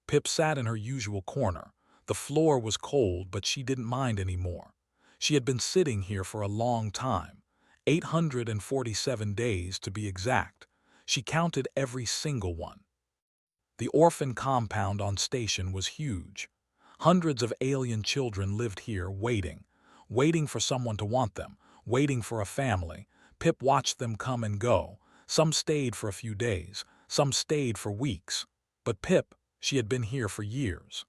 Pip sat in her usual corner. The floor was cold, but she didn't mind anymore. She had been sitting here for a long time, 847 days to be exact. She counted every single one. The orphan compound on station was huge. Hundreds of alien children lived here waiting for someone to want them, waiting for a family. Pip watched them come and go. Some stayed for a few days, some stayed for weeks. But Pip, she had been here for years.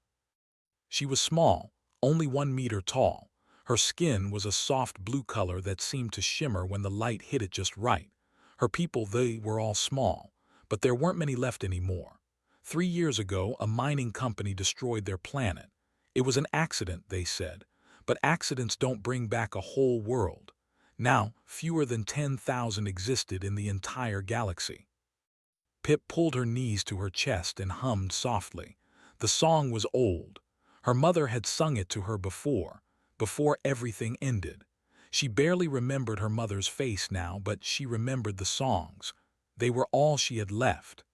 She was small, only 1 meter tall. Her skin was a soft blue color that seemed to shimmer when the light hit it just right. Her people, they were all small, but there weren't many left anymore. 3 years ago, a mining company destroyed their planet. It was an accident, they said, but accidents don't bring back a whole world. Now, fewer than 10,000 existed in the entire galaxy. Pip pulled her knees to her chest and hummed softly. The song was old. Her mother had sung it to her before everything ended. She barely remembered her mother's face now, but she remembered the songs. They were all she had left.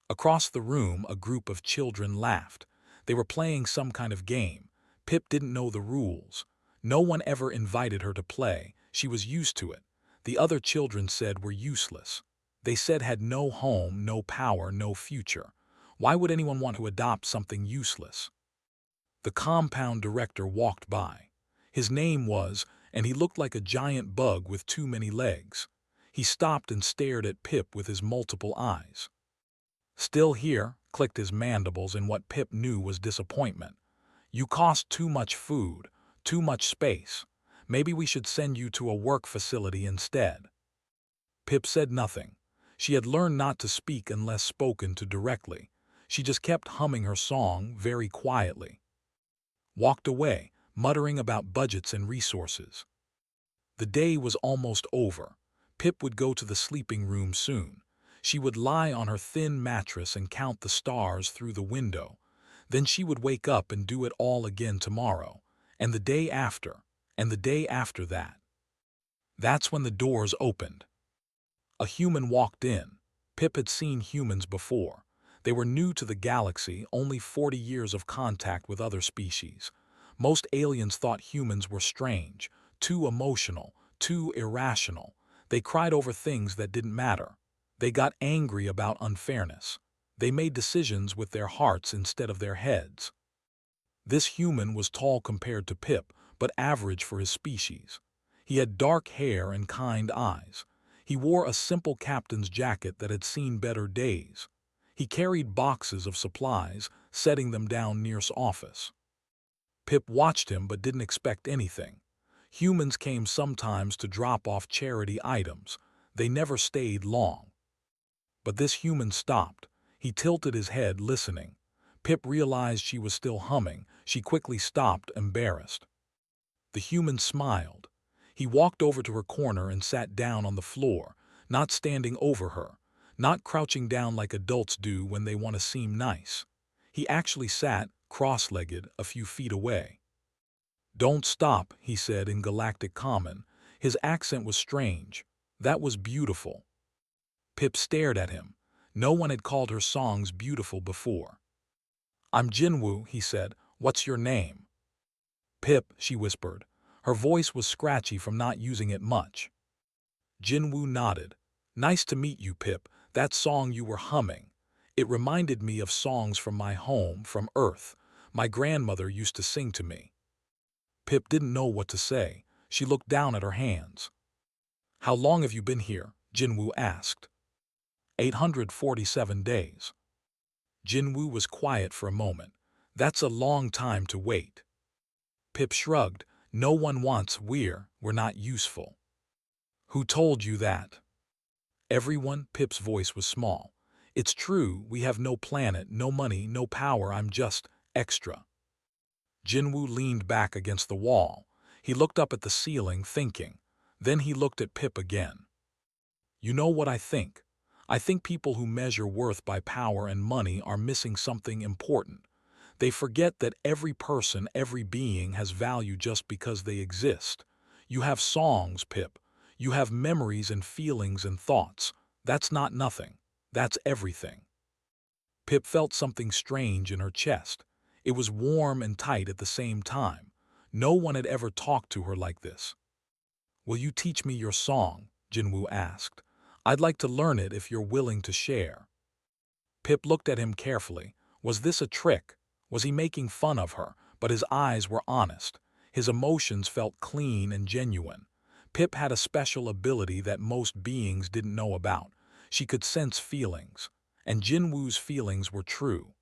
Across the room, a group of children laughed. They were playing some kind of game. Pip didn't know the rules. No one ever invited her to play. She was used to it. The other children said were useless. They said had no home, no power, no future. Why would anyone want to adopt something useless? The compound director walked by. His name was, and he looked like a giant bug with too many legs. He stopped and stared at Pip with his multiple eyes. Still here, clicked his mandibles in what Pip knew was disappointment. You cost too much food, too much space. Maybe we should send you to a work facility instead. Pip said nothing. She had learned not to speak unless spoken to directly. She just kept humming her song very quietly. Walked away, muttering about budgets and resources. The day was almost over. Pip would go to the sleeping room soon. She would lie on her thin mattress and count the stars through the window. Then she would wake up and do it all again tomorrow, and the day after, and the day after that. That's when the doors opened. A human walked in. Pip had seen humans before. They were new to the galaxy, only 40 years of contact with other species. Most aliens thought humans were strange, too emotional, too irrational. They cried over things that didn't matter. They got angry about unfairness. They made decisions with their hearts instead of their heads. This human was tall compared to Pip, but average for his species. He had dark hair and kind eyes. He wore a simple captain's jacket that had seen better days. He carried boxes of supplies, setting them down near his office. Pip watched him but didn't expect anything. Humans came sometimes to drop off charity items. They never stayed long. But this human stopped. He tilted his head, listening. Pip realized she was still humming. She quickly stopped, embarrassed. The human smiled. He walked over to her corner and sat down on the floor, not standing over her, not crouching down like adults do when they want to seem nice. He actually sat, cross-legged, a few feet away. "Don't stop," he said in Galactic Common. His accent was strange. That was beautiful. Pip stared at him. No one had called her songs beautiful before. "I'm Jinwoo," he said. "What's your name?" "Pip," she whispered. Her voice was scratchy from not using it much. Jinwoo nodded. "Nice to meet you, Pip. That song you were humming. It reminded me of songs from my home, from Earth. My grandmother used to sing to me." Pip didn't know what to say. She looked down at her hands. "How long have you been here?" Jinwoo asked. 847 days. Jinwoo was quiet for a moment. "That's a long time to wait." Pip shrugged. "No one wants we're not useful." "Who told you that?" "Everyone." Pip's voice was small. "It's true, we have no planet, no money, no power. I'm just extra." Jinwoo leaned back against the wall. He looked up at the ceiling, thinking. Then he looked at Pip again. "You know what I think? I think people who measure worth by power and money are missing something important. They forget that every person, every being has value just because they exist. You have songs, Pip. You have memories and feelings and thoughts. That's not nothing. That's everything." Pip felt something strange in her chest. It was warm and tight at the same time. No one had ever talked to her like this. "Will you teach me your song?" Jinwoo asked. "I'd like to learn it if you're willing to share." Pip looked at him carefully. Was this a trick? Was he making fun of her? But his eyes were honest. His emotions felt clean and genuine. Pip had a special ability that most beings didn't know about. She could sense feelings. And Jinwoo's feelings were true.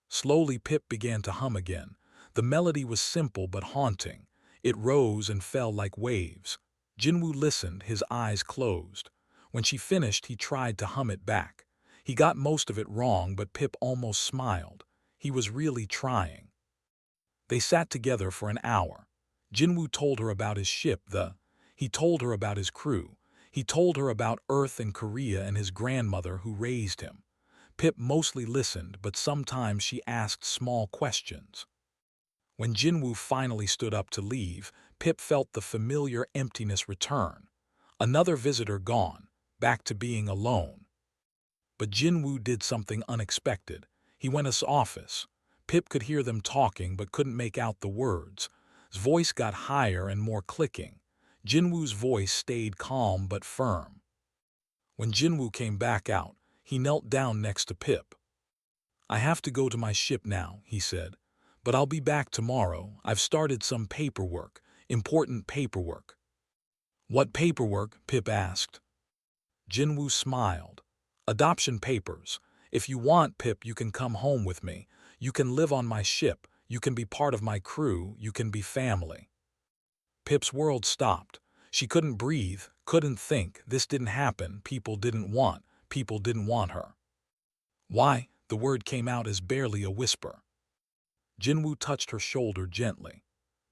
Slowly Pip began to hum again. The melody was simple but haunting. It rose and fell like waves. Jinwoo listened, his eyes closed. When she finished, he tried to hum it back. He got most of it wrong, but Pip almost smiled. He was really trying. They sat together for an hour. Jinwoo told her about his ship, He told her about his crew. He told her about Earth and Korea and his grandmother who raised him. Pip mostly listened, but sometimes she asked small questions. When Jinwoo finally stood up to leave, Pip felt the familiar emptiness return. Another visitor gone, back to being alone. But Jinwoo did something unexpected. He went to his office. Pip could hear them talking but couldn't make out the words. His voice got higher and more clicking. Jinwoo's voice stayed calm but firm. When Jinwoo came back out, he knelt down next to Pip. "I have to go to my ship now," he said. "But I'll be back tomorrow. I've started some paperwork, important paperwork." "What paperwork?" Pip asked. Jinwoo smiled. "Adoption papers. If you want, Pip, you can come home with me. You can live on my ship. You can be part of my crew. You can be family." Pip's world stopped. She couldn't breathe, couldn't think. This didn't happen. People didn't want her. "Why?" The word came out as barely a whisper. Jinwoo touched her shoulder gently.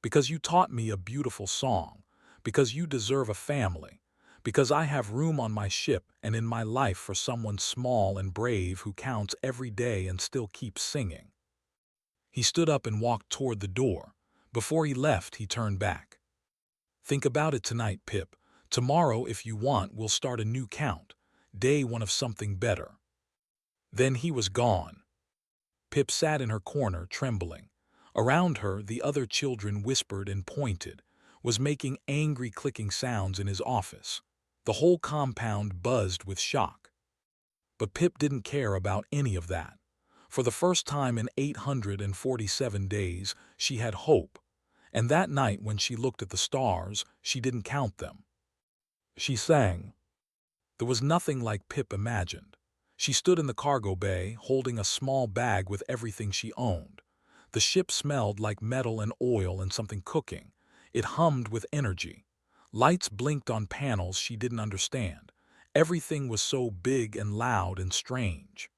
"Because you taught me a beautiful song. Because you deserve a family. Because I have room on my ship and in my life for someone small and brave who counts every day and still keeps singing." He stood up and walked toward the door. Before he left, he turned back. "Think about it tonight, Pip. Tomorrow, if you want, we'll start a new count. Day one of something better." Then he was gone. Pip sat in her corner, trembling. Around her, the other children whispered and pointed, was making angry clicking sounds in his office. The whole compound buzzed with shock. But Pip didn't care about any of that. For the first time in 847 days, she had hope. And that night when she looked at the stars, she didn't count them. She sang. There was nothing like Pip imagined. She stood in the cargo bay, holding a small bag with everything she owned. The ship smelled like metal and oil and something cooking. It hummed with energy. Lights blinked on panels she didn't understand. Everything was so big and loud and strange.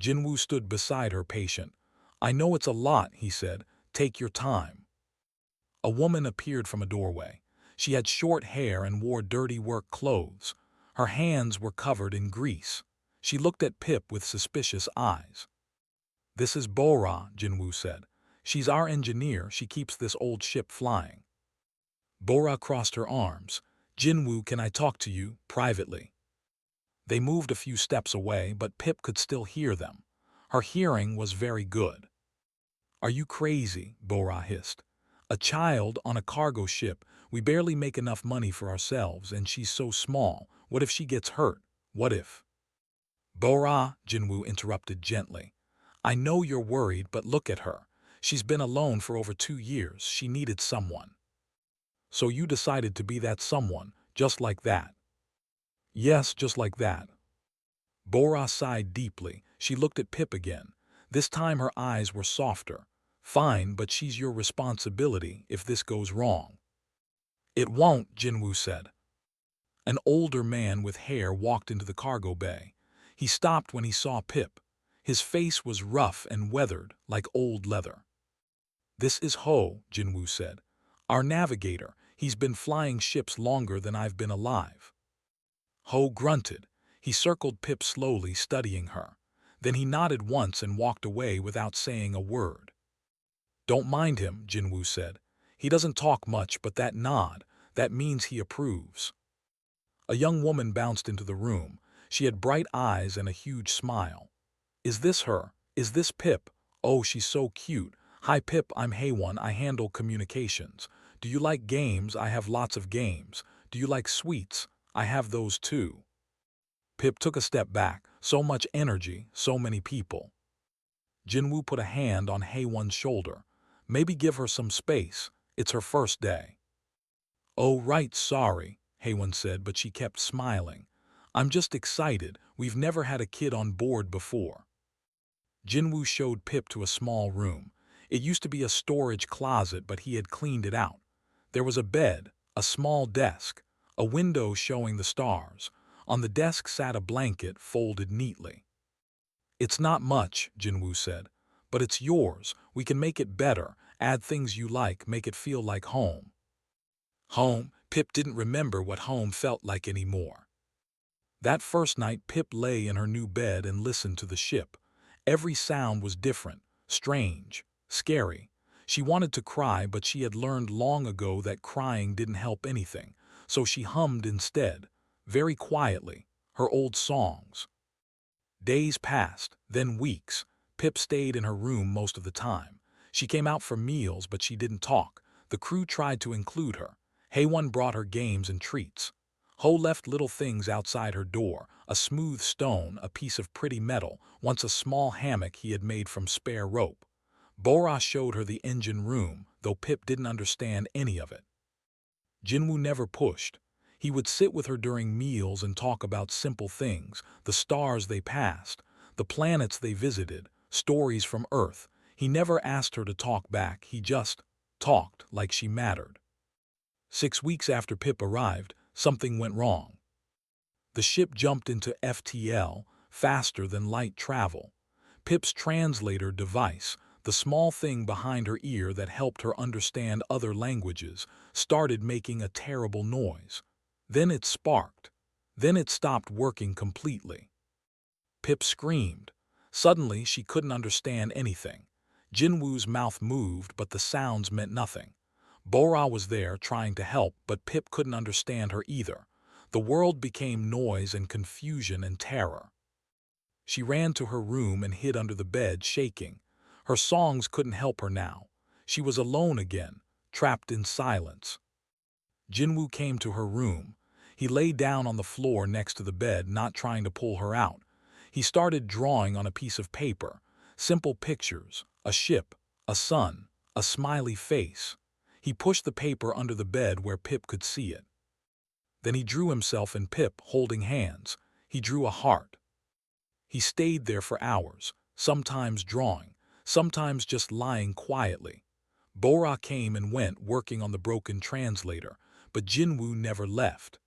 Jinwoo stood beside her, patient. "I know it's a lot," he said. "Take your time." A woman appeared from a doorway. She had short hair and wore dirty work clothes. Her hands were covered in grease. She looked at Pip with suspicious eyes. "This is Bora," Jinwoo said. "She's our engineer. She keeps this old ship flying." Bora crossed her arms. "Jinwoo, can I talk to you, privately?" They moved a few steps away, but Pip could still hear them. Her hearing was very good. "Are you crazy?" Bora hissed. "A child on a cargo ship. We barely make enough money for ourselves, and she's so small. What if she gets hurt? What if—" "Bora," Jinwoo interrupted gently. "I know you're worried, but look at her. She's been alone for over 2 years. She needed someone. So you decided to be that someone, just like that." "Yes, just like that." Bora sighed deeply. She looked at Pip again. This time her eyes were softer. "Fine, but she's your responsibility if this goes wrong." "It won't," Jinwoo said. An older man with hair walked into the cargo bay. He stopped when he saw Pip. His face was rough and weathered, like old leather. "This is Ho," Jinwoo said. "Our navigator. He's been flying ships longer than I've been alive." Ho grunted. He circled Pip slowly, studying her. Then he nodded once and walked away without saying a word. "Don't mind him," Jinwoo said. "He doesn't talk much, but that nod, that means he approves." A young woman bounced into the room. She had bright eyes and a huge smile. Is this her? Is this Pip? Oh, she's so cute. Hi Pip, I'm HFY, I handle communications. Do you like games? I have lots of games. Do you like sweets? I have those too. Pip took a step back. So much energy, so many people. Jinwoo put a hand on HFY's shoulder. Maybe give her some space. It's her first day. Oh, right, sorry, HFY said, but she kept smiling. I'm just excited. We've never had a kid on board before. Jinwoo showed Pip to a small room. It used to be a storage closet, but he had cleaned it out. There was a bed, a small desk, a window showing the stars. On the desk sat a blanket folded neatly. It's not much, Jinwoo said, but it's yours. We can make it better, add things you like, make it feel like home. Home? Pip didn't remember what home felt like anymore. That first night, Pip lay in her new bed and listened to the ship. Every sound was different, strange, scary. She wanted to cry, but she had learned long ago that crying didn't help anything, so she hummed instead, very quietly, her old songs. Days passed, then weeks. Pip stayed in her room most of the time. She came out for meals, but she didn't talk. The crew tried to include her. HFY brought her games and treats. Ho left little things outside her door, a smooth stone, a piece of pretty metal, once a small hammock he had made from spare rope. Bora showed her the engine room, though Pip didn't understand any of it. Jinwoo never pushed. He would sit with her during meals and talk about simple things, the stars they passed, the planets they visited, stories from Earth. He never asked her to talk back, he just talked like she mattered. 6 weeks after Pip arrived, something went wrong. The ship jumped into FTL, faster than light travel. Pip's translator device, the small thing behind her ear that helped her understand other languages, started making a terrible noise. Then it sparked. Then it stopped working completely. Pip screamed. Suddenly, she couldn't understand anything. Jinwoo's mouth moved, but the sounds meant nothing. Bora was there trying to help, but Pip couldn't understand her either. The world became noise and confusion and terror. She ran to her room and hid under the bed, shaking. Her songs couldn't help her now. She was alone again, trapped in silence. Jinwoo came to her room. He lay down on the floor next to the bed, not trying to pull her out. He started drawing on a piece of paper, simple pictures, a ship, a sun, a smiley face. He pushed the paper under the bed where Pip could see it. Then he drew himself and Pip holding hands. He drew a heart. He stayed there for hours, sometimes drawing, sometimes just lying quietly. Bora came and went working on the broken translator, but Jinwoo never left.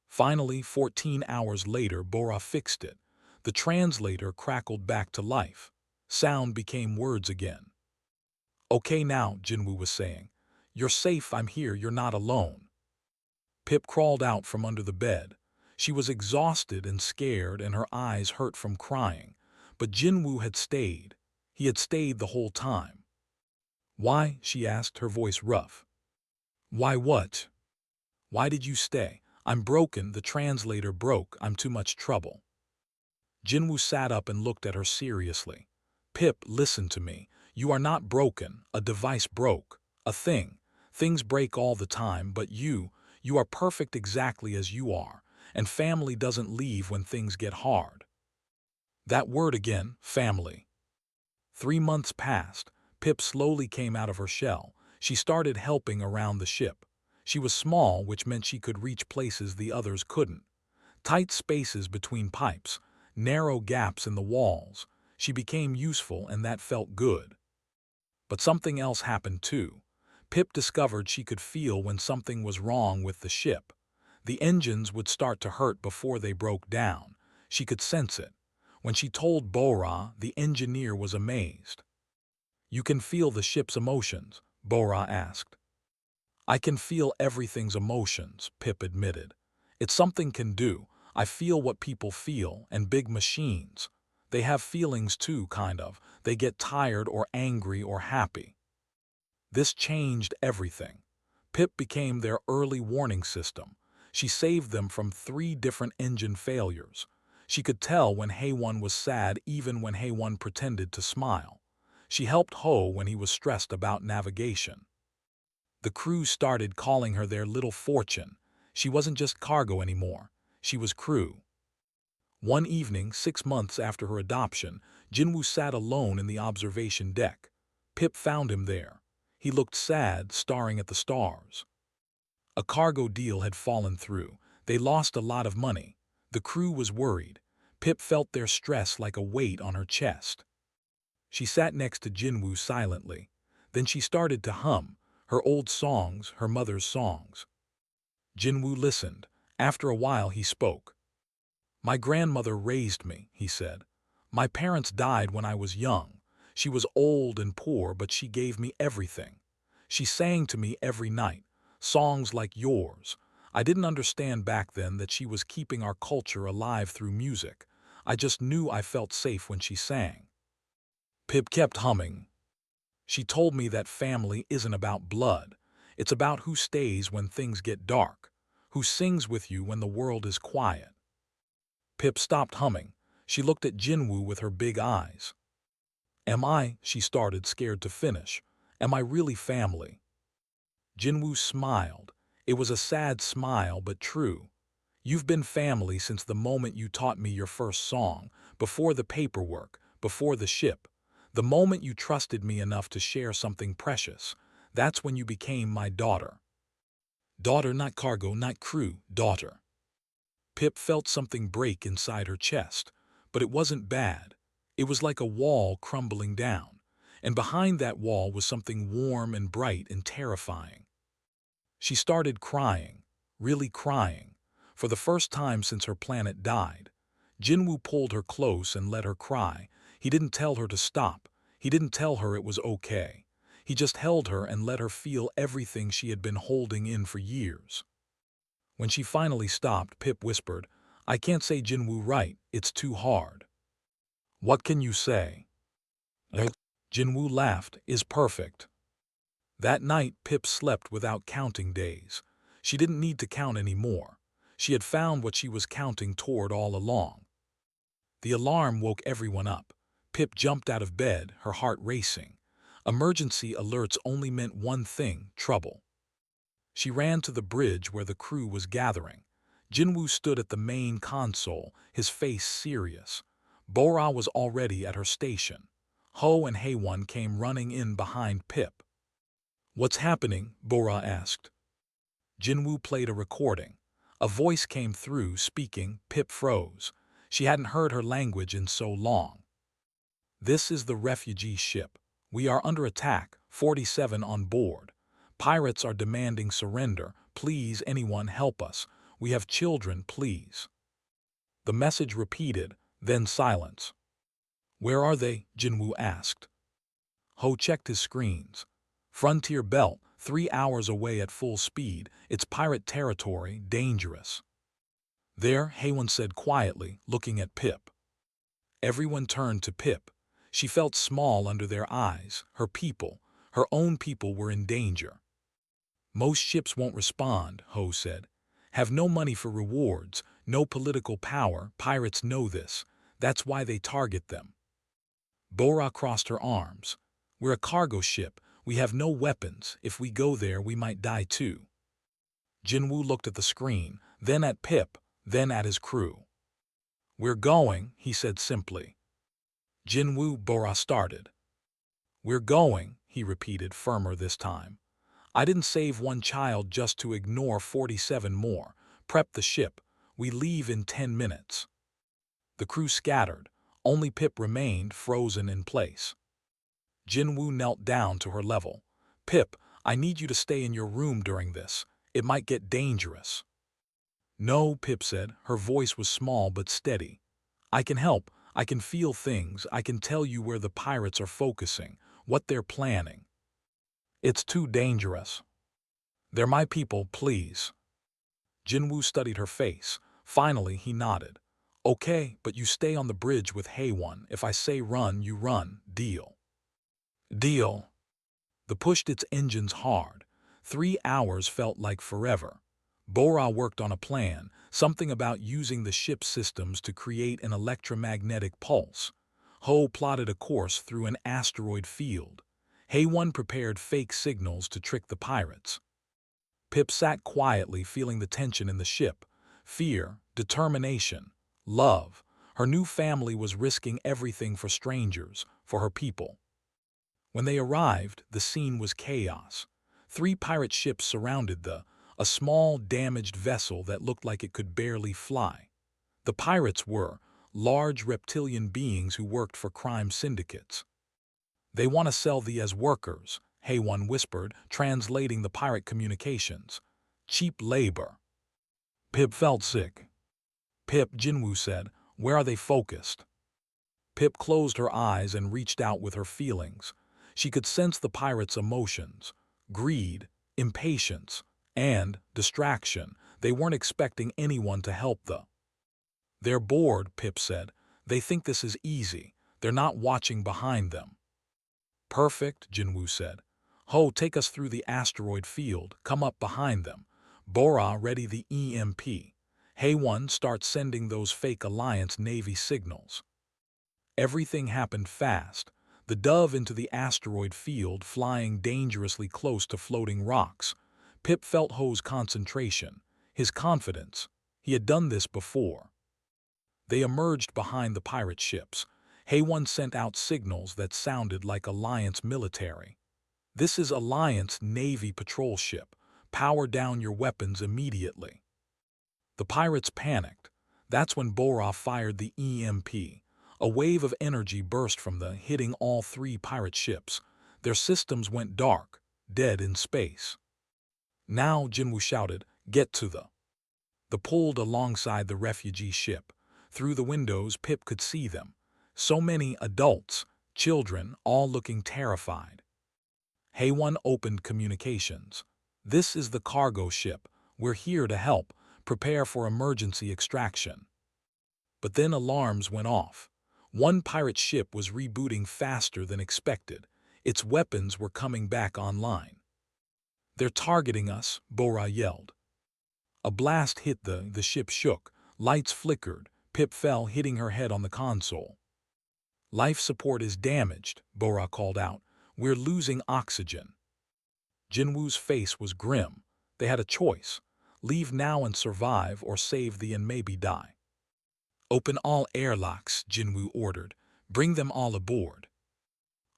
Finally, 14 hours later, Bora fixed it. The translator crackled back to life. Sound became words again. Okay now, Jinwoo was saying. You're safe, I'm here, you're not alone. Pip crawled out from under the bed. She was exhausted and scared, and her eyes hurt from crying. But Jinwoo had stayed. He had stayed the whole time. Why? She asked, her voice rough. Why what? Why did you stay? I'm broken, the translator broke, I'm too much trouble. Jinwoo sat up and looked at her seriously. Pip, listen to me. You are not broken, a device broke, a thing. Things break all the time, but you are perfect exactly as you are, and family doesn't leave when things get hard. That word again, family. 3 months passed. Pip slowly came out of her shell. She started helping around the ship. She was small, which meant she could reach places the others couldn't. Tight spaces between pipes, narrow gaps in the walls. She became useful, and that felt good. But something else happened too. Pip discovered she could feel when something was wrong with the ship. The engines would start to hurt before they broke down. She could sense it. When she told Bora, the engineer was amazed. You can feel the ship's emotions? Bora asked. I can feel everything's emotions, Pip admitted. It's something can do. I feel what people feel, and big machines. They have feelings too, kind of. They get tired or angry or happy. This changed everything. Pip became their early warning system. She saved them from 3 different engine failures. She could tell when HFY was sad even when HFY pretended to smile. She helped Ho when he was stressed about navigation. The crew started calling her their little fortune. She wasn't just cargo anymore. She was crew. One evening, 6 months after her adoption, Jinwoo sat alone in the observation deck. Pip found him there. He looked sad, staring at the stars. A cargo deal had fallen through. They lost a lot of money. The crew was worried. Pip felt their stress like a weight on her chest. She sat next to Jinwoo silently. Then she started to hum, her old songs, her mother's songs. Jinwoo listened. After a while he spoke. "My grandmother raised me," he said. "My parents died when I was young. She was old and poor, but she gave me everything. She sang to me every night, songs like yours. I didn't understand back then that she was keeping our culture alive through music. I just knew I felt safe when she sang." Pip kept humming. "She told me that family isn't about blood. It's about who stays when things get dark, who sings with you when the world is quiet." Pip stopped humming. She looked at Jinwoo with her big eyes. She started, scared to finish. "Am I really family?" Jinwoo smiled. It was a sad smile, but true. "You've been family since the moment you taught me your first song, before the paperwork, before the ship. The moment you trusted me enough to share something precious. That's when you became my daughter." Daughter, not cargo, not crew, daughter. Pip felt something break inside her chest, but it wasn't bad. It was like a wall crumbling down, and behind that wall was something warm and bright and terrifying. She started crying, really crying, for the first time since her planet died. Jinwoo pulled her close and let her cry. He didn't tell her to stop. He didn't tell her it was okay. He just held her and let her feel everything she had been holding in for years. When she finally stopped, Pip whispered, "I can't say Jinwoo right, it's too hard." "What can you say?" Jinwoo laughed, "Is perfect." That night, Pip slept without counting days. She didn't need to count anymore. She had found what she was counting toward all along. The alarm woke everyone up. Pip jumped out of bed, her heart racing. Emergency alerts only meant one thing: trouble. She ran to the bridge where the crew was gathering. Jinwoo stood at the main console, his face serious. Bora was already at her station. Ho and HFY came running in behind Pip. "What's happening?" Bora asked. Jinwoo played a recording. A voice came through, speaking. Pip froze. She hadn't heard her language in so long. "This is the refugee ship. We are under attack, 47 on board. Pirates are demanding surrender. Please, anyone help us. We have children, please." The message repeated, then silence. "Where are they?" Jinwoo asked. Ho checked his screens. "Frontier belt, 3 hours away at full speed. It's pirate territory, dangerous." "There," HFY said quietly, looking at Pip. Everyone turned to Pip. She felt small under their eyes. Her people, her own people, were in danger. "Most ships won't respond," Ho said. "Have no money for rewards, no political power. Pirates know this. That's why they target them." Bora crossed her arms. "We're a cargo ship. We have no weapons. If we go there, we might die too." Jinwoo looked at the screen, then at Pip, then at his crew. "We're going," he said simply. "Jinwoo," Bora started. "We're going," he repeated, firmer this time. "I didn't save one child just to ignore 47 more. Prep the ship. We leave in 10 minutes." The crew scattered. Only Pip remained, frozen in place. Jinwoo knelt down to her level. "Pip, I need you to stay in your room during this. It might get dangerous." "No," Pip said. Her voice was small but steady. "I can help. I can feel things. I can tell you where the pirates are focusing, what they're planning. It's too dangerous. They're my people, please." Jinwoo studied her face. Finally, he nodded. "Okay, but you stay on the bridge with HFY. If I say run, you run. Deal?" "Deal." The pushed its engines hard. 3 hours felt like forever. Bora worked on a plan, something about using the ship's systems to create an electromagnetic pulse. Ho plotted a course through an asteroid field. HFY prepared fake signals to trick the pirates. Pip sat quietly, feeling the tension in the ship. Fear, determination, love. Her new family was risking everything for strangers, for her people. When they arrived, the scene was chaos. 3 pirate ships surrounded a small, damaged vessel that looked like it could barely fly. The pirates were large reptilian beings who worked for crime syndicates. "They want to sell thee as workers," HFY whispered, translating the pirate communications. "Cheap labor." Pip felt sick. "Pip," Jinwoo said, "where are they focused?" Pip closed her eyes and reached out with her feelings. She could sense the pirates' emotions: greed, impatience, and distraction. They weren't expecting anyone to help them. "They're bored," Pip said. "They think this is easy. They're not watching behind them." "Perfect," Jinwoo said. "Ho, take us through the asteroid field. Come up behind them. Bora, ready the EMP. HFY, start sending those fake Alliance Navy signals." Everything happened fast. The dove into the asteroid field, flying dangerously close to floating rocks. Pip felt Ho's concentration, his confidence. He had done this before. They emerged behind the pirate ships. HFY sent out signals that sounded like Alliance military. "This is Alliance Navy patrol ship. Power down your weapons immediately." The pirates panicked. That's when Bora fired the EMP. A wave of energy burst from hitting all 3 pirate ships. Their systems went dark, dead in space. "Now," Jinwoo shouted, "get to the pulled alongside the refugee ship. Through the windows, Pip could see them. So many adults, children, all looking terrified. HFY opened communications. "This is the cargo ship. We're here to help. Prepare for emergency extraction." But then alarms went off. One pirate ship was rebooting faster than expected. Its weapons were coming back online. "They're targeting us," Bora yelled. A blast hit the ship shook. Lights flickered. Pip fell, hitting her head on the console. "Life support is damaged," Bora called out. "We're losing oxygen." Jinwoo's face was grim. They had a choice: leave now and survive, or save and maybe die. "Open all airlocks," Jinwoo ordered. "Bring them all aboard."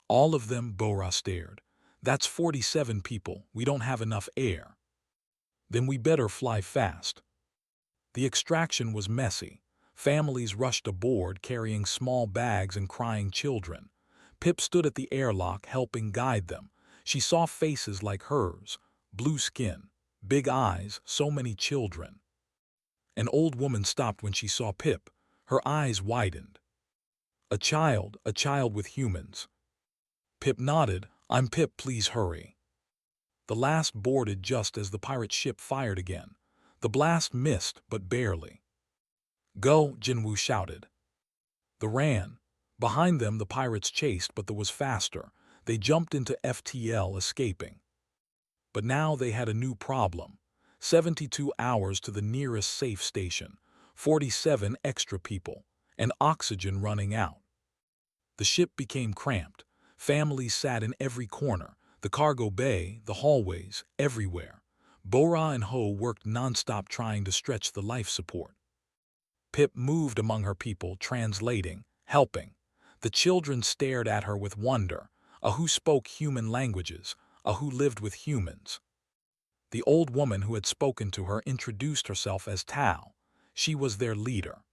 "All of them?" Bora stared. "That's 47 people. We don't have enough air." "Then we better fly fast." The extraction was messy. Families rushed aboard, carrying small bags and crying children. Pip stood at the airlock, helping guide them. She saw faces like hers: blue skin, big eyes, so many children. An old woman stopped when she saw Pip. Her eyes widened. A child with humans." Pip nodded. "I'm Pip, please hurry." The last boarded just as the pirate ship fired again. The blast missed, but barely. "Go," Jinwoo shouted. They ran. Behind them the pirates chased, but was faster. They jumped into FTL, escaping. But now they had a new problem. 72 hours to the nearest safe station, 47 extra people, and oxygen running out. The ship became cramped. Families sat in every corner, the cargo bay, the hallways, everywhere. Bora and Ho worked nonstop trying to stretch the life support. Pip moved among her people, translating, helping. The children stared at her with wonder, a who spoke human languages, a who lived with humans. The old woman who had spoken to her introduced herself as Tal. She was their leader.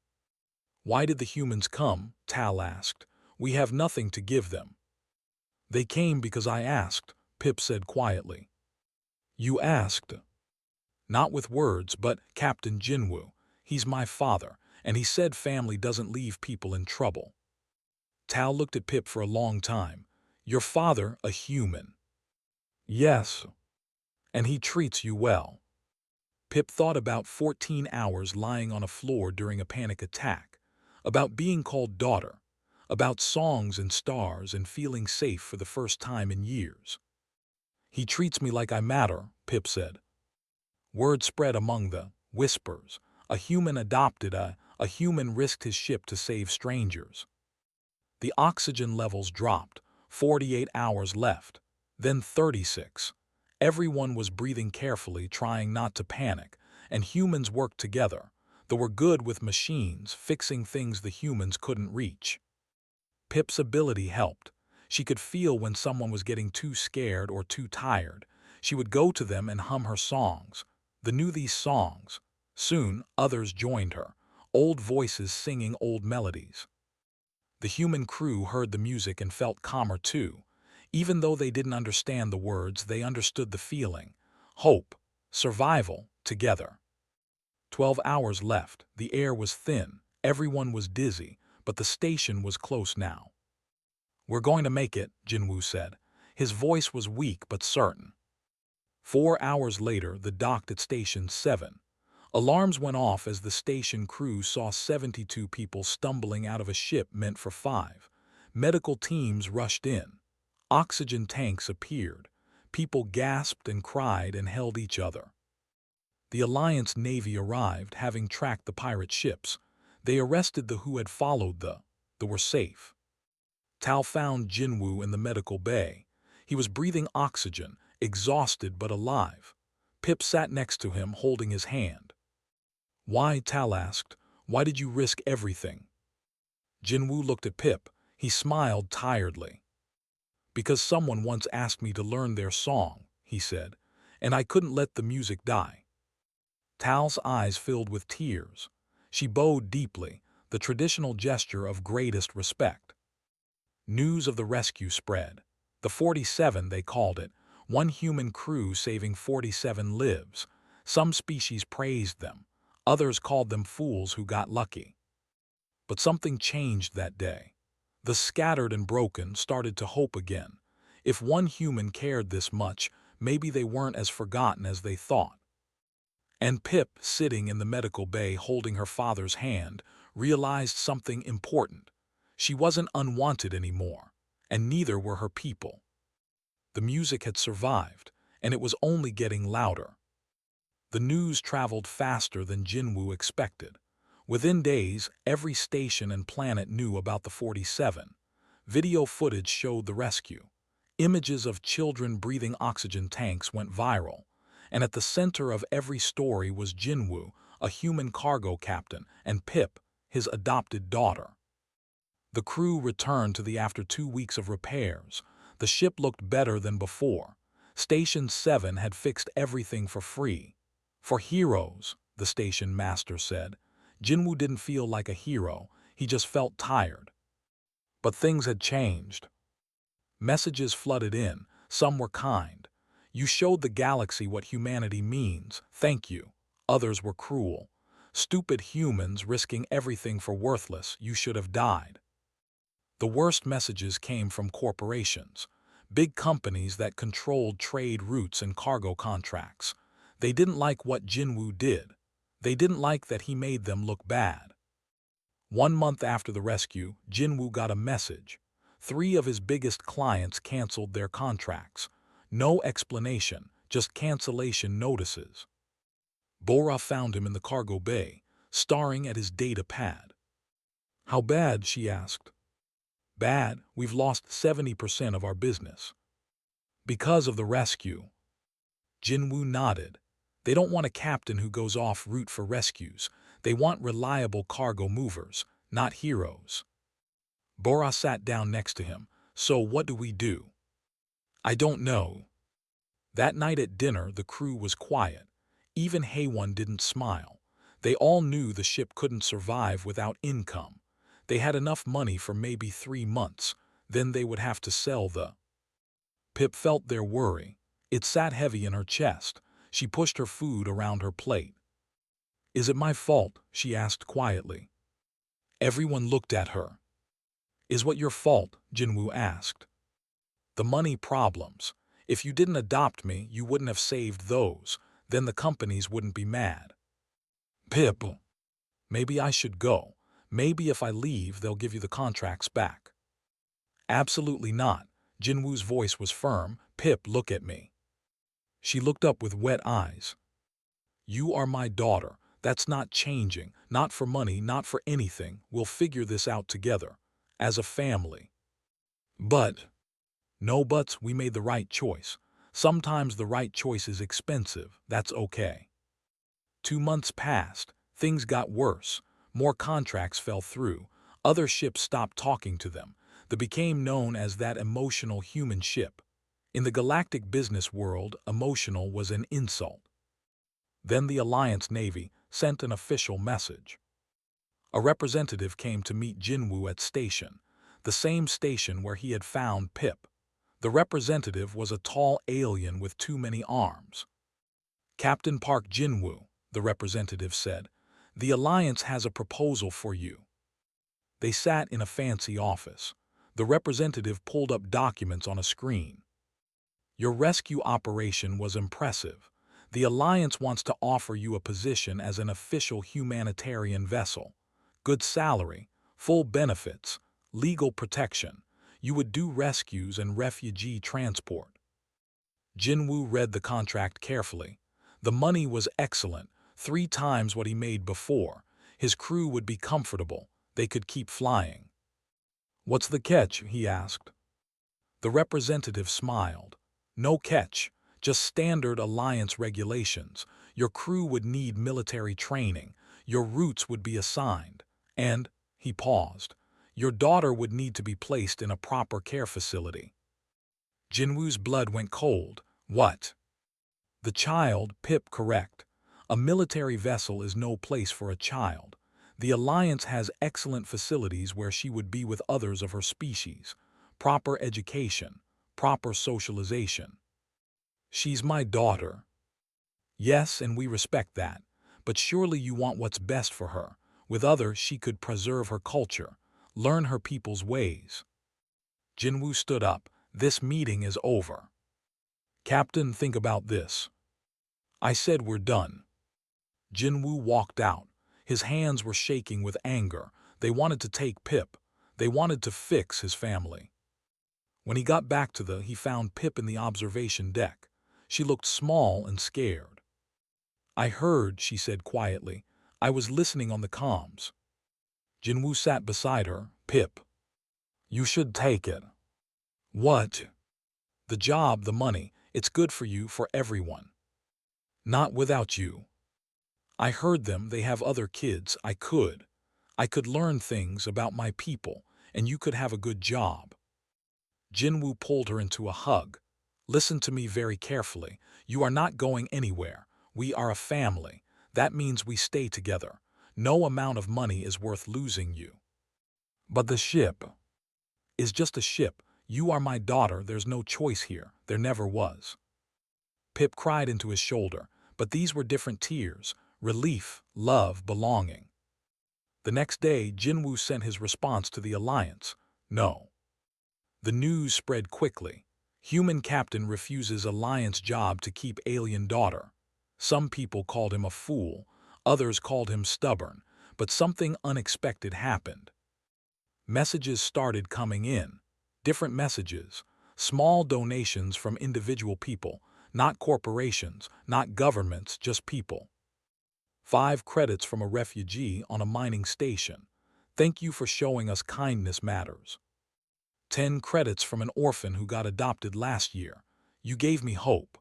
"Why did the humans come?" Tal asked. "We have nothing to give them." "They came because I asked," Pip said quietly. "You asked?" "Not with words, but Captain Jinwoo. He's my father, and he said family doesn't leave people in trouble." Tal looked at Pip for a long time. "Your father, a human?" "Yes." "And he treats you well?" Pip thought about 14 hours lying on a floor during a panic attack, about being called daughter, about songs and stars and feeling safe for the first time in years. "He treats me like I matter," Pip said. Word spread among the whispers. A human adopted a human risked his ship to save strangers. The oxygen levels dropped, 48 hours left, then 36. Everyone was breathing carefully, trying not to panic, and humans worked together. They were good with machines, fixing things the humans couldn't reach. Pip's ability helped. She could feel when someone was getting too scared or too tired. She would go to them and hum her songs. They knew these songs. Soon, others joined her, old voices singing old melodies. The human crew heard the music and felt calmer too. Even though they didn't understand the words, they understood the feeling. Hope, survival, together. 12 hours left. The air was thin. Everyone was dizzy, but the station was close now. "We're going to make it," Jinwoo said. His voice was weak but certain. 4 hours later, they docked at Station 7. Alarms went off as the station crew saw 72 people stumbling out of a ship meant for 5. Medical teams rushed in. Oxygen tanks appeared. People gasped and cried and held each other. The Alliance Navy arrived, having tracked the pirate ships. They arrested the who had followed they were safe. Tao found Jinwoo in the medical bay. He was breathing oxygen, exhausted but alive. Pip sat next to him, holding his hand. "Why?" Tal asked. "Why did you risk everything?" Jinwoo looked at Pip. He smiled tiredly. "Because someone once asked me to learn their song," he said, "and I couldn't let the music die." Tal's eyes filled with tears. She bowed deeply, the traditional gesture of greatest respect. News of the rescue spread. The 47, they called it, one human crew saving 47 lives. Some species praised them. Others called them fools who got lucky. But something changed that day. The scattered and broken started to hope again. If one human cared this much, maybe they weren't as forgotten as they thought. And Pip, sitting in the medical bay holding her father's hand, realized something important. She wasn't unwanted anymore, and neither were her people. The music had survived, and it was only getting louder. The news traveled faster than Jinwoo expected. Within days, every station and planet knew about the 47. Video footage showed the rescue. Images of children breathing oxygen tanks went viral. And at the center of every story was Jinwoo, a human cargo captain, and Pip, his adopted daughter. The crew returned to after 2 weeks of repairs. The ship looked better than before. Station 7 had fixed everything for free. "For heroes," the station master said. Jinwoo didn't feel like a hero, he just felt tired. But things had changed. Messages flooded in, some were kind. "You showed the galaxy what humanity means, thank you." Others were cruel. "Stupid humans risking everything for worthless, you should have died." The worst messages came from corporations, big companies that controlled trade routes and cargo contracts. They didn't like what Jinwoo did. They didn't like that he made them look bad. 1 month after the rescue, Jinwoo got a message. 3 of his biggest clients canceled their contracts. No explanation, just cancellation notices. Bora found him in the cargo bay, staring at his data pad. "How bad?" she asked. "Bad, we've lost 70% of our business." "Because of the rescue?" Jinwoo nodded. They don't want a captain who goes off route for rescues. They want reliable cargo movers, not heroes. Bora sat down next to him. "So what do we do?" "I don't know." That night at dinner, the crew was quiet. Even Haewon didn't smile. They all knew the ship couldn't survive without income. They had enough money for maybe 3 months. Then they would have to sell the... Pip felt their worry. It sat heavy in her chest. She pushed her food around her plate. "Is it my fault?" she asked quietly. Everyone looked at her. "Is what your fault?" Jinwoo asked. "The money problems. If you didn't adopt me, you wouldn't have saved those. Then the companies wouldn't be mad." "Pip, maybe I should go. Maybe if I leave, they'll give you the contracts back." "Absolutely not." Jinwoo's voice was firm. "Pip, look at me." She looked up with wet eyes. You are my daughter. That's not changing. Not for money, not for anything. We'll figure this out together. As a family. But, no buts, we made the right choice. Sometimes the right choice is expensive. That's okay. 2 months passed. Things got worse. More contracts fell through. Other ships stopped talking to them. They became known as that emotional human ship. In the galactic business world, emotional was an insult. Then the Alliance Navy sent an official message. A representative came to meet Jinwoo at station, the same station where he had found Pip. The representative was a tall alien with too many arms. Captain Park Jinwoo, the representative said, the Alliance has a proposal for you. They sat in a fancy office. The representative pulled up documents on a screen. Your rescue operation was impressive. The Alliance wants to offer you a position as an official humanitarian vessel. Good salary, full benefits, legal protection. You would do rescues and refugee transport. Jinwoo read the contract carefully. The money was excellent, 3 times what he made before. His crew would be comfortable. They could keep flying. What's the catch? He asked. The representative smiled. No catch, just standard Alliance regulations. Your crew would need military training. Your routes would be assigned. And, he paused, your daughter would need to be placed in a proper care facility. Jinwoo's blood went cold. What? The child, Pip, correct. A military vessel is no place for a child. The Alliance has excellent facilities where she would be with others of her species. Proper education, proper socialization. She's my daughter. Yes, and we respect that. But surely you want what's best for her. With others, she could preserve her culture, learn her people's ways. Jinwoo stood up. This meeting is over. Captain, think about this. I said we're done. Jinwoo walked out. His hands were shaking with anger. They wanted to take Pip. They wanted to fix his family. When he got back to he found Pip in the observation deck. She looked small and scared. I heard, she said quietly. I was listening on the comms. Jinwoo sat beside her. Pip. You should take it. What? The job, the money. It's good for you, for everyone. Not without you. I heard them, they have other kids. I could learn things about my people, and you could have a good job. Jinwoo pulled her into a hug. Listen to me very carefully. You are not going anywhere. We are a family. That means we stay together. No amount of money is worth losing you. But the ship is just a ship. You are my daughter. There's no choice here. There never was. Pip cried into his shoulder, but these were different tears. Relief, love, belonging. The next day, Jinwoo sent his response to the Alliance. No. The news spread quickly. Human captain refuses Alliance job to keep alien daughter. Some people called him a fool, others called him stubborn, but something unexpected happened. Messages started coming in. Different messages. Small donations from individual people, not corporations, not governments, just people. 5 credits from a refugee on a mining station. Thank you for showing us kindness matters. 10 credits from an orphan who got adopted last year. You gave me hope.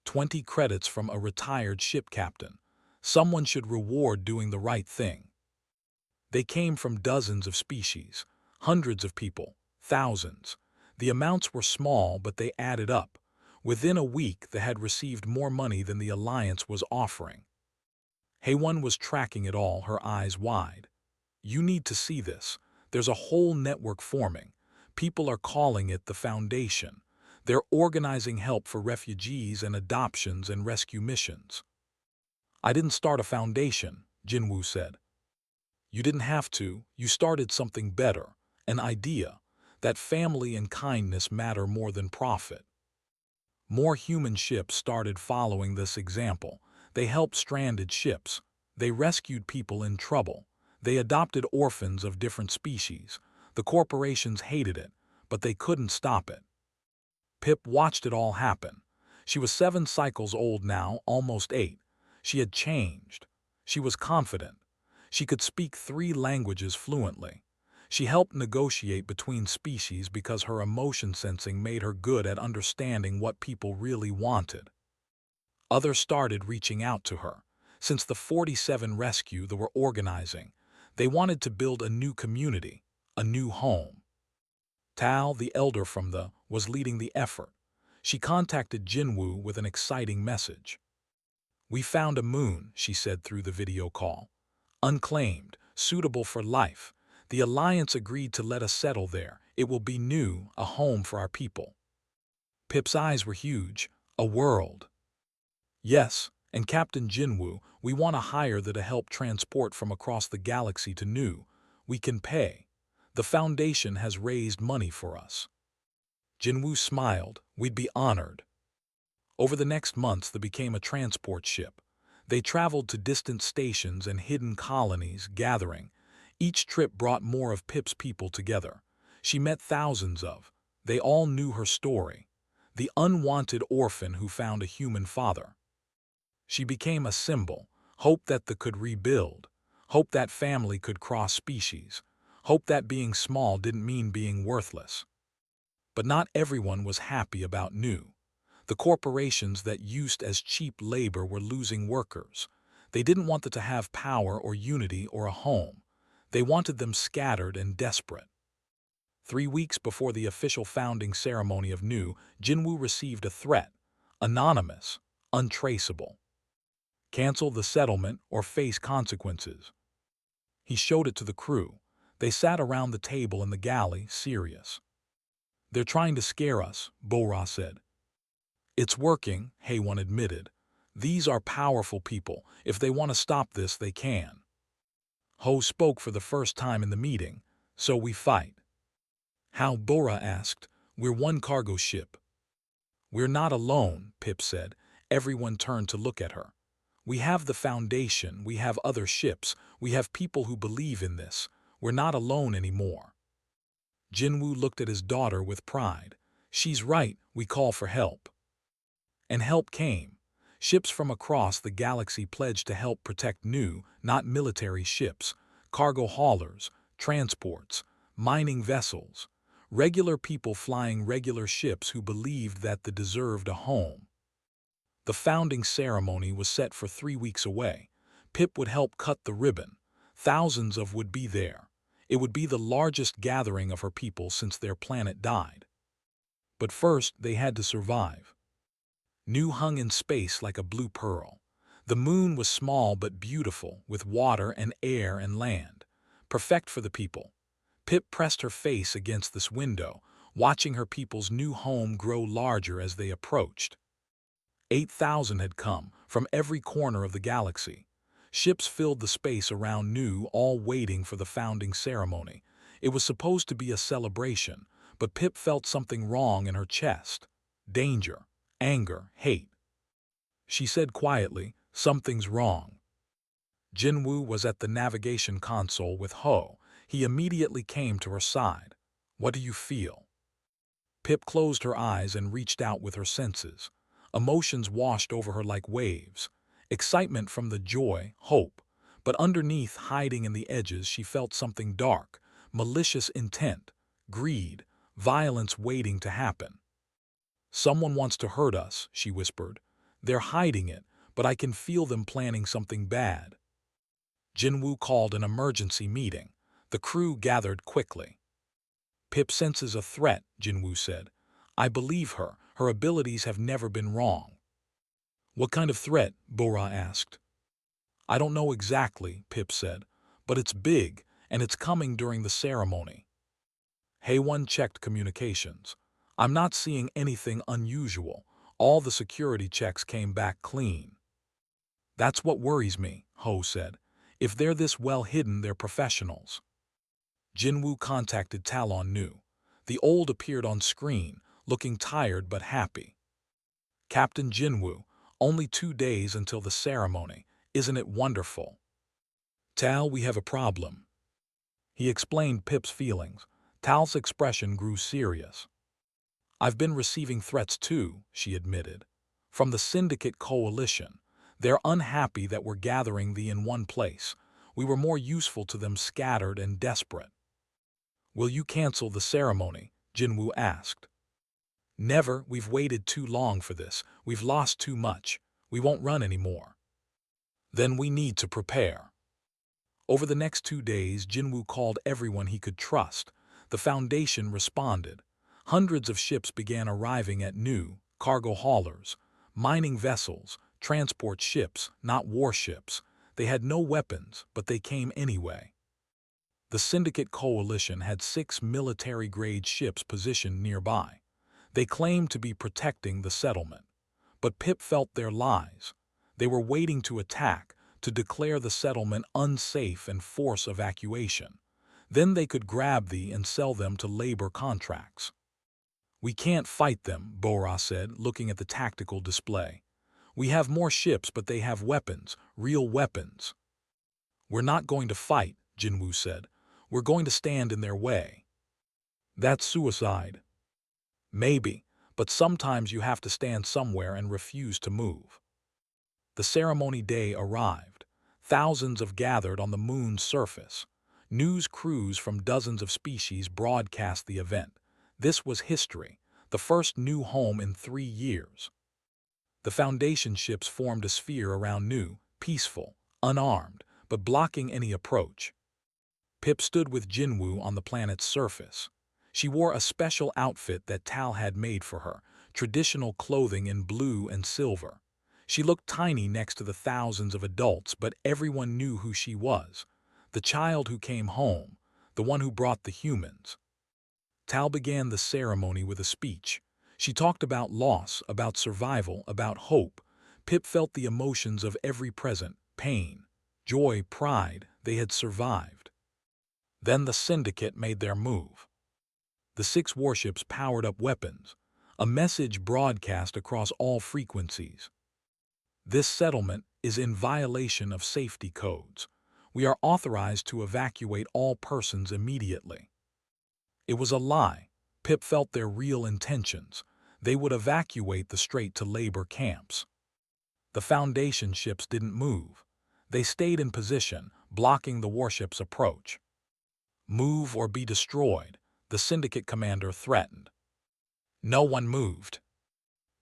20 credits from a retired ship captain. Someone should reward doing the right thing. They came from dozens of species, hundreds of people, thousands. The amounts were small, but they added up. Within a week, they had received more money than the Alliance was offering. HFY was tracking it all, her eyes wide. You need to see this. There's a whole network forming. People are calling it the Foundation. They're organizing help for refugees and adoptions and rescue missions. I didn't start a foundation, Jinwoo said. You didn't have to. You started something better, an idea, that family and kindness matter more than profit. More human ships started following this example. They helped stranded ships. They rescued people in trouble. They adopted orphans of different species. The corporations hated it, but they couldn't stop it. Pip watched it all happen. She was 7 cycles old now, almost 8. She had changed. She was confident. She could speak 3 languages fluently. She helped negotiate between species because her emotion sensing made her good at understanding what people really wanted. Others started reaching out to her. Since the 47 rescue they were organizing, they wanted to build a new community, a new home. Tal, the elder from the, was leading the effort. She contacted Jinwoo with an exciting message. "We found a moon," she said through the video call. "Unclaimed, suitable for life. The Alliance agreed to let us settle there. It will be new, a home for our people." Pip's eyes were huge. A world. "Yes, and Captain Jinwoo, we want to hire the to help transport from across the galaxy to New. We can pay. The Foundation has raised money for us." Jinwoo smiled. "We'd be honored." Over the next months, they became a transport ship. They traveled to distant stations and hidden colonies, gathering. Each trip brought more of Pip's people together. She met thousands of. They all knew her story. The unwanted orphan who found a human father. She became a symbol, hope that they could rebuild, hope that family could cross species, hope that being small didn't mean being worthless. But not everyone was happy about New. The corporations that used as cheap labor were losing workers. They didn't want them to have power or unity or a home. They wanted them scattered and desperate. 3 weeks before the official founding ceremony of New, Jinwoo received a threat. Anonymous, untraceable. Cancel the settlement or face consequences. He showed it to the crew. They sat around the table in the galley, serious. "They're trying to scare us," Bora said. "It's working," HFY admitted. "These are powerful people. If they want to stop this, they can." Ho spoke for the first time in the meeting. "So we fight." "How?" Bora asked. "We're one cargo ship." "We're not alone," Pip said. Everyone turned to look at her. "We have the Foundation, we have other ships, we have people who believe in this. We're not alone anymore." Jinwoo looked at his daughter with pride. "She's right, we call for help." And help came. Ships from across the galaxy pledged to help protect New, not military ships, cargo haulers, transports, mining vessels, regular people flying regular ships who believed that they deserved a home. The founding ceremony was set for 3 weeks away. Pip would help cut the ribbon. Thousands of would be there. It would be the largest gathering of her people since their planet died. But first, they had to survive. New hung in space like a blue pearl. The moon was small but beautiful, with water and air and land. Perfect for the people. Pip pressed her face against this window, watching her people's new home grow larger as they approached. 8,000 had come, from every corner of the galaxy. Ships filled the space around New, all waiting for the founding ceremony. It was supposed to be a celebration, but Pip felt something wrong in her chest. Danger, anger, hate. She said quietly, "Something's wrong." Jinwoo was at the navigation console with Ho. He immediately came to her side. "What do you feel?" Pip closed her eyes and reached out with her senses. Emotions washed over her like waves. Excitement from the joy, hope. But underneath, hiding in the edges, she felt something dark, malicious intent, greed, violence waiting to happen. "Someone wants to hurt us," she whispered. "They're hiding it, but I can feel them planning something bad." Jinwoo called an emergency meeting. The crew gathered quickly. "Pip senses a threat," Jinwoo said. "I believe her. Her abilities have never been wrong." "What kind of threat?" Bora asked. "I don't know exactly," Pip said, "but it's big, and it's coming during the ceremony." HFY checked communications. "I'm not seeing anything unusual. All the security checks came back clean." "That's what worries me," Ho said. "If they're this well hidden, they're professionals." Jinwoo contacted Talon New. The old appeared on screen, looking tired but happy. "Captain Jinwoo, only 2 days until the ceremony. Isn't it wonderful?" "Tal, we have a problem." He explained Pip's feelings. Tal's expression grew serious. "I've been receiving threats too," she admitted. "From the Syndicate Coalition. They're unhappy that we're gathering thee in one place. We were more useful to them scattered and desperate. Will you cancel the ceremony? Jinwoo asked. Never, we've waited too long for this. We've lost too much. We won't run anymore. Then we need to prepare. Over the next 2 days, Jinwoo called everyone he could trust. The Foundation responded. Hundreds of ships began arriving at new cargo haulers, mining vessels, transport ships, not warships. They had no weapons, but they came anyway. The Syndicate Coalition had 6 military-grade ships positioned nearby. They claimed to be protecting the settlement. But Pip felt their lies. They were waiting to attack, to declare the settlement unsafe and force evacuation. Then they could grab thee and sell them to labor contracts. We can't fight them, Bora said, looking at the tactical display. We have more ships, but they have weapons, real weapons. We're not going to fight, Jinwoo said. We're going to stand in their way. That's suicide. Maybe, but sometimes you have to stand somewhere and refuse to move. The ceremony day arrived. Thousands of gathered on the moon's surface. News crews from dozens of species broadcast the event. This was history, the first new home in 3 years. The Foundation ships formed a sphere around New, peaceful, unarmed, but blocking any approach. Pip stood with Jinwoo on the planet's surface. She wore a special outfit that Tal had made for her, traditional clothing in blue and silver. She looked tiny next to the thousands of adults, but everyone knew who she was. The child who came home, the one who brought the humans. Tal began the ceremony with a speech. She talked about loss, about survival, about hope. Pip felt the emotions of every present, pain, joy, pride. They had survived. Then the Syndicate made their move. The 6 warships powered up weapons, a message broadcast across all frequencies. This settlement is in violation of safety codes. We are authorized to evacuate all persons immediately. It was a lie. Pip felt their real intentions. They would evacuate the strait to labor camps. The Foundation ships didn't move. They stayed in position, blocking the warship's approach. Move or be destroyed, the Syndicate commander threatened. No one moved.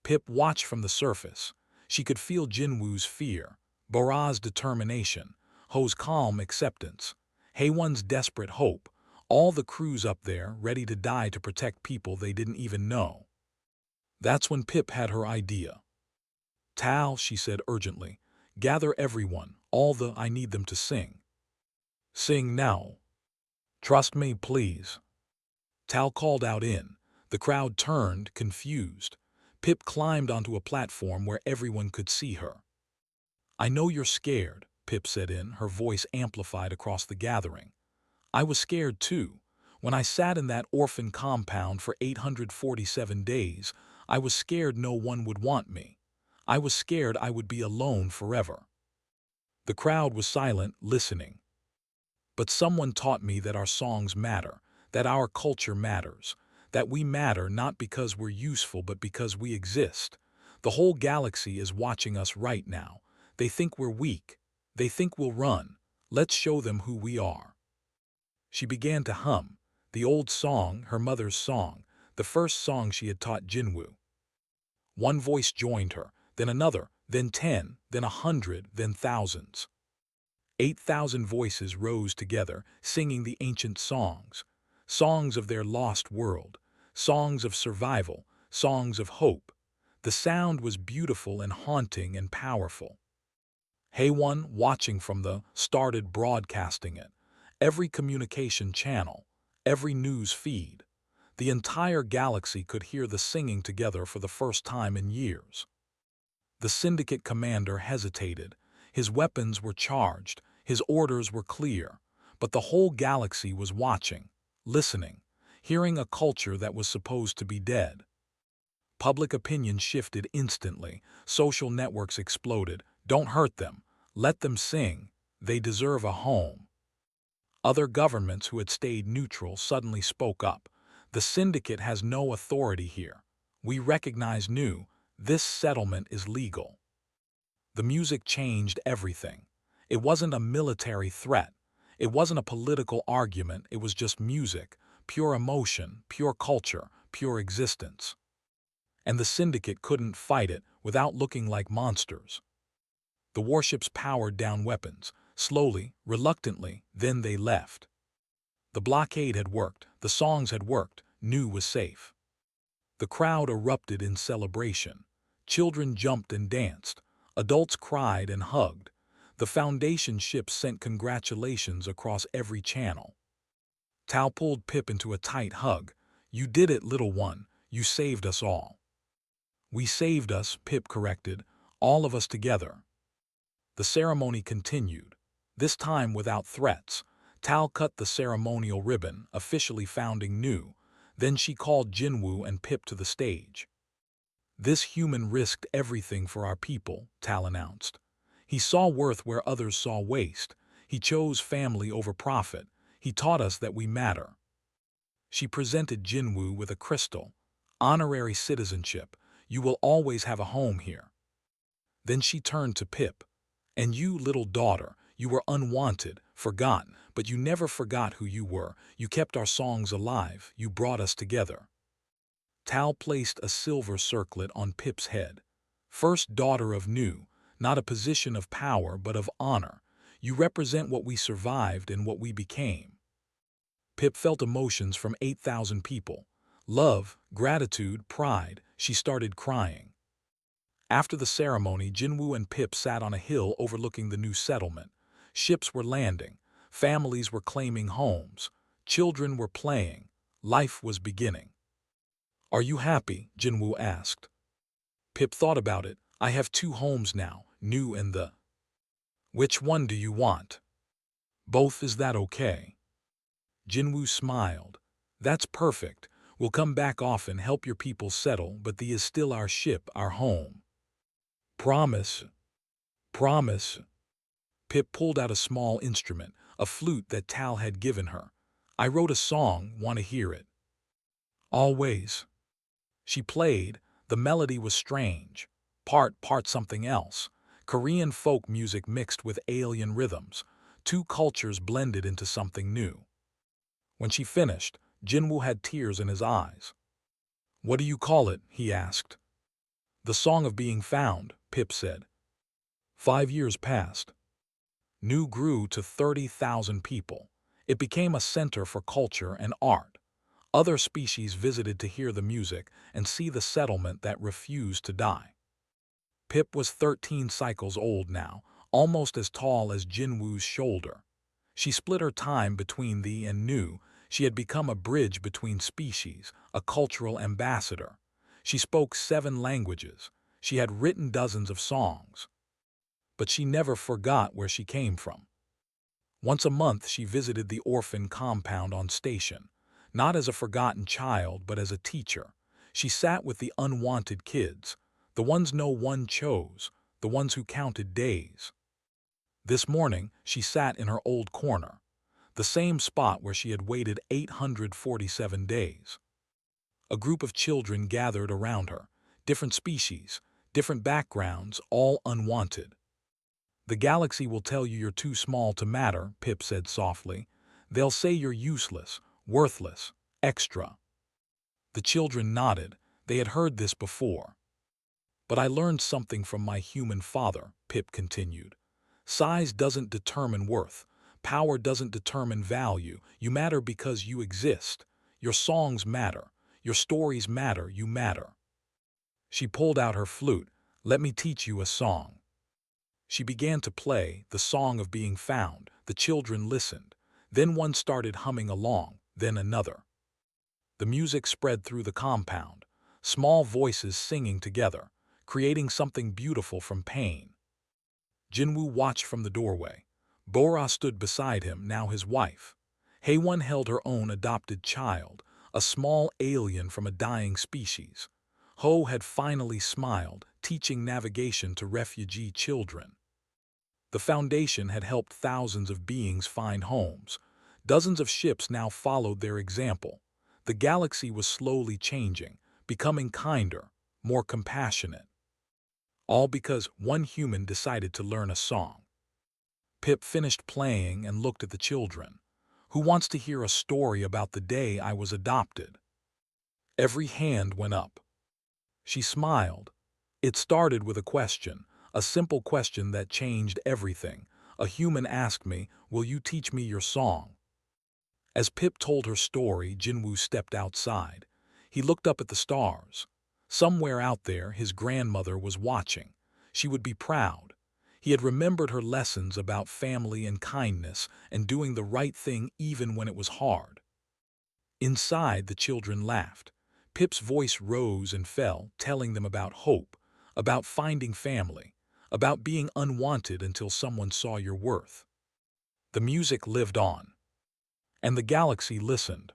Pip watched from the surface. She could feel Jinwoo's fear, Bora's determination, Ho's calm acceptance, Haewon's desperate hope, all the crews up there ready to die to protect people they didn't even know. That's when Pip had her idea. Tal, she said urgently, gather everyone, I need them to sing. Sing now. Trust me, please. Tal called out in. The crowd turned, confused. Pip climbed onto a platform where everyone could see her. I know you're scared, Pip said in, her voice amplified across the gathering. I was scared too. When I sat in that orphan compound for 847 days, I was scared no one would want me. I was scared I would be alone forever. The crowd was silent, listening. But someone taught me that our songs matter, that our culture matters, that we matter not because we're useful but because we exist. The whole galaxy is watching us right now. They think we're weak. They think we'll run. Let's show them who we are. She began to hum, the old song, her mother's song, the first song she had taught Jinwoo. One voice joined her, then another, then 10, then 100, then thousands. 8,000 voices rose together, singing the ancient songs, songs of their lost world, songs of survival, songs of hope. The sound was beautiful and haunting and powerful. Haewon, watching from started broadcasting it. Every communication channel, every news feed. The entire galaxy could hear the singing together for the first time in years. The Syndicate commander hesitated. His weapons were charged, his orders were clear, but the whole galaxy was watching, listening, hearing a culture that was supposed to be dead. Public opinion shifted instantly. Social networks exploded. Don't hurt them. Let them sing. They deserve a home. Other governments who had stayed neutral suddenly spoke up. The Syndicate has no authority here. We recognize this settlement is legal. The music changed everything. It wasn't a military threat. It wasn't a political argument. It was just music, pure emotion, pure culture, pure existence. And the Syndicate couldn't fight it without looking like monsters. The warships powered down weapons, slowly, reluctantly, then they left. The blockade had worked, the songs had worked, Nu was safe. The crowd erupted in celebration. Children jumped and danced. Adults cried and hugged. The Foundation ships sent congratulations across every channel. Tal pulled Pip into a tight hug. "You did it, little one. You saved us all." "We saved us," Pip corrected. "All of us together." The ceremony continued. This time without threats. Tal cut the ceremonial ribbon, officially founding Nu. Then she called Jinwoo and Pip to the stage. "This human risked everything for our people," Tal announced. "He saw worth where others saw waste. He chose family over profit. He taught us that we matter." She presented Jinwoo with a crystal. "Honorary citizenship. You will always have a home here." Then she turned to Pip. "And you, little daughter, you were unwanted, forgotten, but you never forgot who you were. You kept our songs alive. You brought us together." Tal placed a silver circlet on Pip's head. "First daughter of Nu, not a position of power but of honor. You represent what we survived and what we became." Pip felt emotions from 8,000 people. Love, gratitude, pride. She started crying. After the ceremony, Jinwoo and Pip sat on a hill overlooking the new settlement. Ships were landing. Families were claiming homes. Children were playing. Life was beginning. "Are you happy?" Jinwoo asked. Pip thought about it. "I have 2 homes now, Nu and the." "Which one do you want?" "Both. Is that okay?" Jinwoo smiled. "That's perfect. We'll come back often, help your people settle, but the is still our ship, our home." "Promise." "Promise." Pip pulled out a small instrument, a flute that Tal had given her. "I wrote a song, want to hear it?" "Always." She played. The melody was strange. Part something else. Korean folk music mixed with alien rhythms. 2 cultures blended into something new. When she finished, Jinwoo had tears in his eyes. "What do you call it?" he asked. "The Song of Being Found," Pip said. 5 years passed. Nu grew to 30,000 people. It became a center for culture and art. Other species visited to hear the music and see the settlement that refused to die. Pip was 13 cycles old now, almost as tall as Jinwoo's shoulder. She split her time between the and Nu. She had become a bridge between species, a cultural ambassador. She spoke 7 languages. She had written dozens of songs. But she never forgot where she came from. Once a month she visited the orphan compound on station. Not as a forgotten child, but as a teacher. She sat with the unwanted kids, the ones no one chose, the ones who counted days. This morning, she sat in her old corner, the same spot where she had waited 847 days. A group of children gathered around her, different species, different backgrounds, all unwanted. "The galaxy will tell you you're too small to matter," Pip said softly. "They'll say you're useless, worthless, extra." The children nodded. They had heard this before. "But I learned something from my human father," Pip continued. "Size doesn't determine worth. Power doesn't determine value. You matter because you exist. Your songs matter. Your stories matter. You matter." She pulled out her flute. "Let me teach you a song." She began to play, the Song of Being Found. The children listened. Then one started humming along, then another. The music spread through the compound, small voices singing together, creating something beautiful from pain. Jinwoo watched from the doorway. Bora stood beside him, now his wife. Haewon held her own adopted child, a small alien from a dying species. Ho had finally smiled, teaching navigation to refugee children. The Foundation had helped thousands of beings find homes. Dozens of ships now followed their example. The galaxy was slowly changing, becoming kinder, more compassionate. all because one human decided to learn a song. Pip finished playing and looked at the children. Who wants to hear a story about the day I was adopted? Every hand went up. She smiled. It started with a question, a simple question that changed everything. A human asked me, "Will you teach me your song?" As Pip told her story, Jinwoo stepped outside. He looked up at the stars. Somewhere out there, his grandmother was watching. She would be proud. He had remembered her lessons about family and kindness and doing the right thing even when it was hard. Inside, the children laughed. Pip's voice rose and fell, telling them about hope, about finding family, about being unwanted until someone saw your worth. The music lived on, and the galaxy listened.